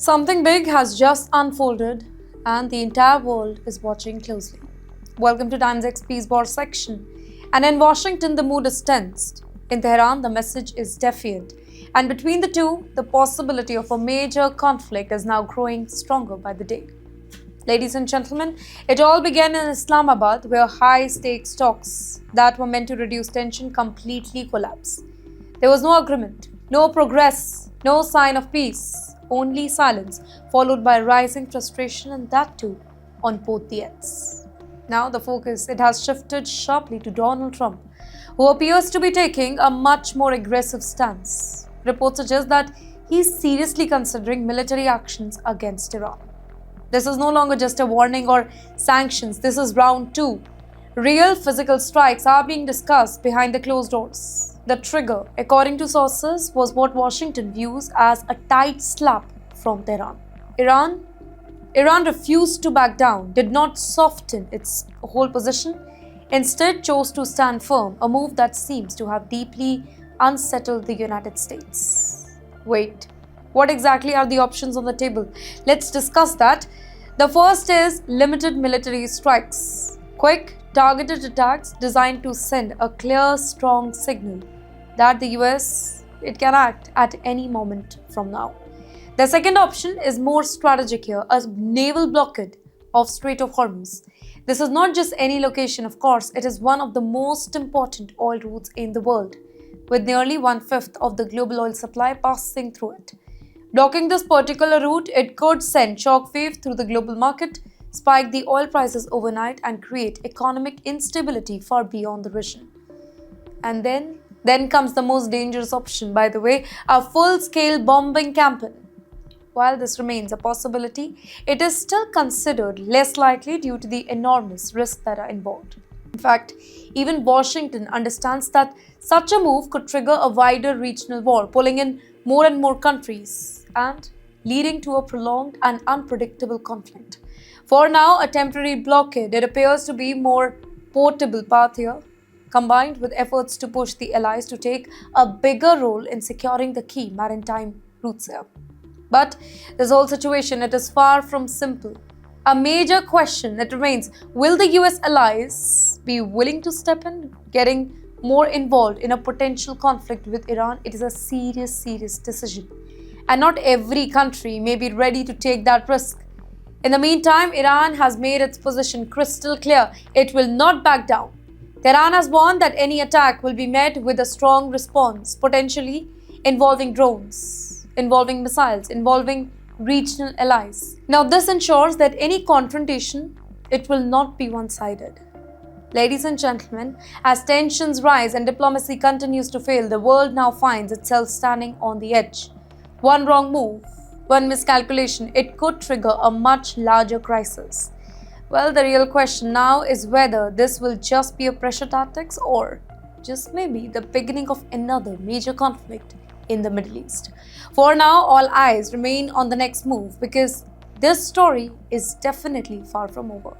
Something big has just unfolded, and the entire world is watching closely. Welcome to TimesXP's war section. And in Washington, the mood is tensed. In Tehran, the message is defiant. And between the two, the possibility of a major conflict is now growing stronger by the day. Ladies and gentlemen, it all began in Islamabad, where high-stakes talks that were meant to reduce tension completely collapsed. There was no agreement, no progress, no sign of peace. Only silence, followed by rising frustration, and that too on both the ends. Now the focus has shifted sharply to Donald Trump, who appears to be taking a much more aggressive stance. Reports suggest that he's seriously considering military actions against Iran. This is no longer just a warning or sanctions, this is round two. Real physical strikes are being discussed behind the closed doors. The trigger, according to sources, was what Washington views as a tight slap from Tehran. Iran refused to back down, did not soften its whole position, instead chose to stand firm, a move that seems to have deeply unsettled the United States. Wait, what exactly are the options on the table? Let's discuss that. The first is limited military strikes. Quick, targeted attacks designed to send a clear, strong signal that the US can act at any moment from now. The second option is more strategic here, a naval blockade of Strait of Hormuz. This is not just any location, of course, it is one of the most important oil routes in the world, with nearly 1/5 of the global oil supply passing through it. Blocking this particular route, it could send shockwave through the global market, spike the oil prices overnight, and create economic instability far beyond the region. And then comes the most dangerous option, by the way, a full-scale bombing campaign. While this remains a possibility, it is still considered less likely due to the enormous risks that are involved. In fact, even Washington understands that such a move could trigger a wider regional war, pulling in more and more countries and leading to a prolonged and unpredictable conflict. For now, a temporary blockade, it appears to be more portable path here, combined with efforts to push the allies to take a bigger role in securing the key maritime routes here. But this whole situation, it is far from simple. A major question that remains, will the US allies be willing to step in, getting more involved in a potential conflict with Iran? It is a serious decision. And not every country may be ready to take that risk. In the meantime, Iran has made its position crystal clear. It will not back down. Tehran has warned that any attack will be met with a strong response, potentially involving drones, involving missiles, involving regional allies. Now, this ensures that any confrontation, it will not be one-sided. Ladies and gentlemen, as tensions rise and diplomacy continues to fail, the world now finds itself standing on the edge. One wrong move, one miscalculation, it could trigger a much larger crisis. Well, the real question now is whether this will just be a pressure tactics or just maybe the beginning of another major conflict in the Middle East. For now, all eyes remain on the next move because this story is definitely far from over.